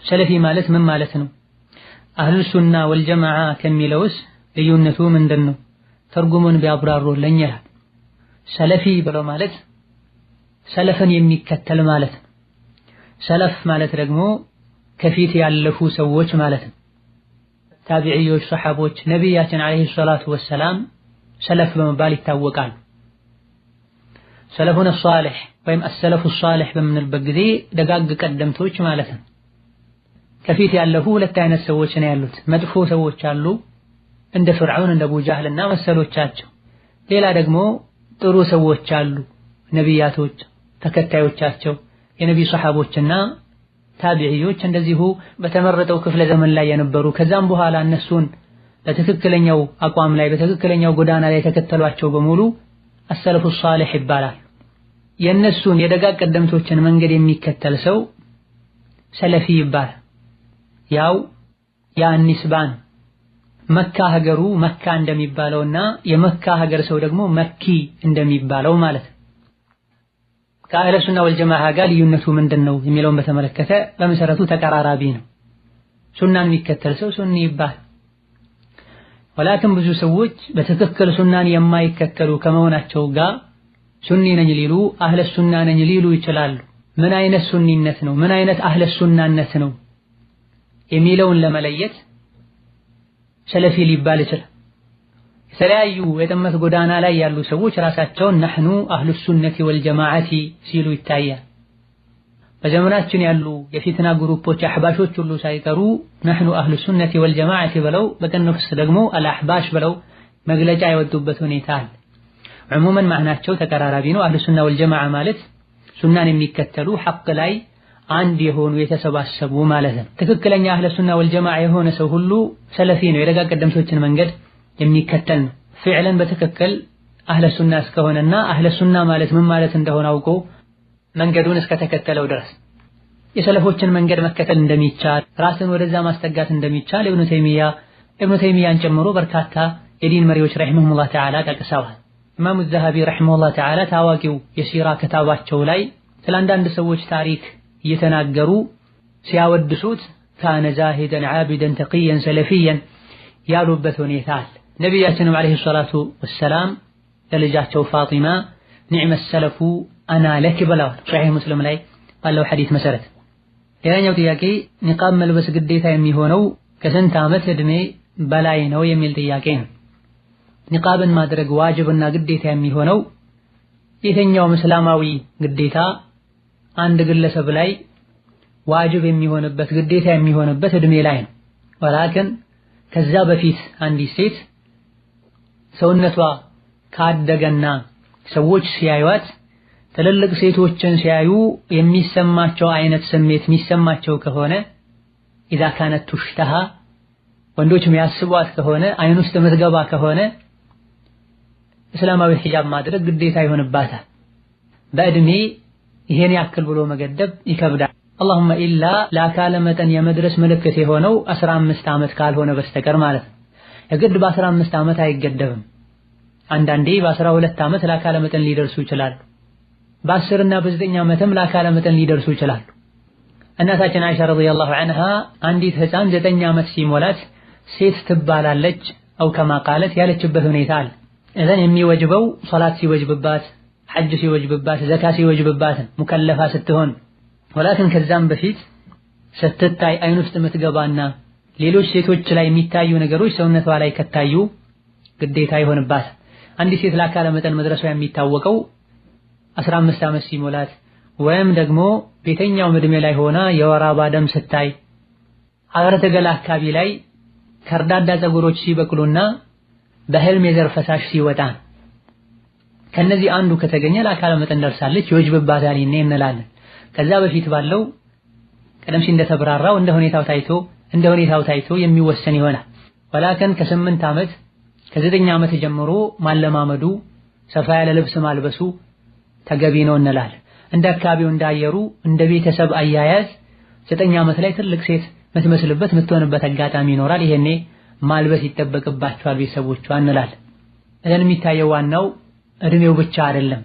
ሰለፊ ማለት ምን ማለት ነው? አህሉ ሱና ወልጀማዓ ከሚለውስ ልዩነቱ ምንድነው? ትርጉሙን ቢያብራሩልኝ ይላል። ሰለፊ ብሎ ማለት ሰለፍን የሚከተል ማለት ነው። ሰለፍ ማለት ደግሞ ከፊት ያለፉ ሰዎች ማለት ነው። ታቢዒዎች፣ ሰሐቦች፣ ነቢያችን አለይሂ ሰላቱ ወሰላም ሰለፍ በመባል ይታወቃሉ። ሰለፉን ሷሊህ ወይም አሰለፉ ሷሊህ በምንልበት ጊዜ ደጋግ ቀደምቶች ማለት ነው። ከፊት ያለፉ ሁለት አይነት ሰዎች ነው ያሉት። መጥፎ ሰዎች አሉ እንደ ፍርዓውን እንደ አቡ ጃህልና መሰሎቻቸው። ሌላ ደግሞ ጥሩ ሰዎች አሉ ነቢያቶች፣ ተከታዮቻቸው፣ የነቢዩ ሰሐቦችና ታቢዒዎች እንደዚሁ በተመረጠው ክፍለ ዘመን ላይ የነበሩ ከዛም በኋላ እነሱን በትክክለኛው አቋም ላይ በትክክለኛው ጎዳና ላይ የተከተሏቸው በሙሉ አሰለፉ ሷሊህ ይባላል። የነሱን የደጋግ ቀደምቶችን መንገድ የሚከተል ሰው ሰለፊ ይባላል። ያው ኒስባን መካ ሀገሩ መካ እንደሚባለውና የመካ ሀገር ሰው ደግሞ መኪ እንደሚባለው ማለት ነው። ከአህለ ሱና ወልጀማዓ ጋር ልዩነቱ ምንድነው የሚለውን በተመለከተ በመሰረቱ ተቀራራቢ ነው። ሱናን የሚከተል ሰው ሱኒ ይባላል። ወላኪን ብዙ ሰዎች በትክክል ሱናን የማይከተሉ ከመሆናቸው ጋር ሱኒ ነኝ ሊሉ አህለ ሱና ነኝ ሊሉ ይችላሉ። ምን አይነት ሱኒነት ነው ምን አይነት አህለ ሱናነት ነው የሚለውን ለመለየት ሰለፊ ሊባል ይችላል። የተለያዩ የጥመት ጎዳና ላይ ያሉ ሰዎች ራሳቸውን ነህኑ አህሉ ሱነቲ ወልጀማዓቲ ሲሉ ይታያል። በዘመናችን ያሉ የፊትና ግሩፖች አህባሾች ሁሉ ሳይቀሩ ነህኑ አህሉ ሱነቲ ወልጀማዓቲ ብለው በቅንፍስ ደግሞ አልአህባሽ ብለው መግለጫ የወጡበት ሁኔታ አለ። ዑሙመን ማዕናቸው ተቀራራቢ ነው። አህሉ ሱና ወልጀማዓ ማለት ሱናን የሚከተሉ ሐቅ ላይ አንድ የሆኑ የተሰባሰቡ ማለት ነው። ትክክለኛ አህለ ሱና ወልጀማዓ የሆነ ሰው ሁሉ ሰለፊ ነው፣ የደጋግ ቀደምቶችን መንገድ የሚከተል ነው። ፊዕለን በትክክል አህለ ሱና እስከሆነና አህለ ሱና ማለት ምን ማለት እንደሆነ አውቆ መንገዱን እስከተከተለው ድረስ የሰለፎችን መንገድ መከተል እንደሚቻል ራስን ወደዛ ማስጠጋት እንደሚቻል ኢብኑ ተይሚያን ጨምሮ በርካታ የዲን መሪዎች ረሂመሁሙላህ ተዓላ ጠቅሰዋል። ኢማሙ ዘሀቢ ረሂመሁላህ ተዓላ ታዋቂው የሲራ ክታባቸው ላይ ስለ አንዳንድ ሰዎች ታሪክ እየተናገሩ ሲያወድሱት ካነ ዛሂደን ዓቢደን ተቂየን ሰለፊየን ያሉበት ሁኔታ አለ። ነቢያችንም አለይሂ ሰላቱ ወሰላም ለልጃቸው ፋጢማ ኒዕመ ሰለፉ አና ለኪ ብለዋል፣ ሶሒህ ሙስሊም ላይ ባለው ሐዲስ መሰረት። ሌላኛው ጥያቄ ኒቃብ መልበስ ግዴታ የሚሆነው ከስንት ዓመት ዕድሜ በላይ ነው የሚል ጥያቄ ነው። ኒቃብን ማድረግ ዋጅብና ግዴታ የሚሆነው የትኛውም እስላማዊ ግዴታ አንድ ግለሰብ ላይ ዋጅብ የሚሆንበት ግዴታ የሚሆንበት ዕድሜ ላይ ነው። ወላኪን ከዛ በፊት አንዲት ሴት ሰውነቷ ካደገና ሰዎች ሲያዩት ትልልቅ ሴቶችን ሲያዩ የሚሰማቸው አይነት ስሜት የሚሰማቸው ከሆነ ኢዛ ካነት ቱሽተሃ ወንዶች የሚያስቧት ከሆነ አይን ውስጥ የምትገባ ከሆነ እስላማዊ ሒጃብ ማድረግ ግዴታ ይሆንባታል። በእድሜ ይሄን ያክል ብሎ መገደብ ይከብዳል። አላሁመ ኢላ ለአካለ መጠን የመድረስ ምልክት የሆነው 15 ዓመት ካልሆነ በስተቀር ማለት ነው። የግድ በ15 ዓመት አይገደብም። አንዳንዴ በ12 ዓመት ለአካለ መጠን ሊደርሱ ይችላሉ። በ10 እና በ9 ዓመትም ለአካለ መጠን ሊደርሱ ይችላሉ። እናታችን አይሻ ረዲየላሁ ዐንሃ አንዲት ህፃን 9 ዓመት ሲሞላት ሴት ትባላለች አው ከማ ቃለት ያለችበት ሁኔታ አለ። እዘን የሚወጅበው ሶላት ሲወጅብባት፣ ሐጅ ሲወጅብባት፣ ዘካ ሲወጅብባት ሙከለፋ ስትሆን ወላኪን ከዛም በፊት ስትታይ አይን ውስጥ የምትገባና ሌሎች ሴቶች ላይ የሚታዩ ነገሮች ሰውነቷ ላይ ከታዩ ግዴታ ይሆንባት። አንዲት ሴት ለአካለ መጠን መድረሷ የሚታወቀው 15 ዓመት ሲሞላት ወይም ደግሞ ቤተኛው ዕድሜ ላይ ሆና የወር አበባ ደም ስታይ ሐረተ ገላ አካባቢ ላይ ከርዳዳ ፀጉሮች ሲበቅሉና በህልም የዘር ፈሳሽ ሲወጣ ከነዚህ አንዱ ከተገኘ ለአካለ መጠን ደርሳለች ይወጅብባታል እንላለን። ከዛ በፊት ባለው ቀደም ሲል እንደተብራራው እንደ ሁኔታው ታይቶ የሚወሰን ይሆናል። ወላከን ከ8 ዓመት ከ9 ዓመት ጀምሮ ማለማመዱ ሰፋ ያለ ልብስ ማልበሱ ተገቢ ነው እንላለን። እንደ አካባቢው እንዳየሩ እንደ ቤተሰብ አያያዝ 9 ዓመት ላይ ትልቅ ሴት የምትመስልበት የምትሆንበት አጋጣሚ ይኖራል። ይሄኔ ማልበስ ይጠበቅባቸዋል ቤተሰቦቿ እንላለን። እለን የሚታየው ዋናው እድሜው ብቻ አይደለም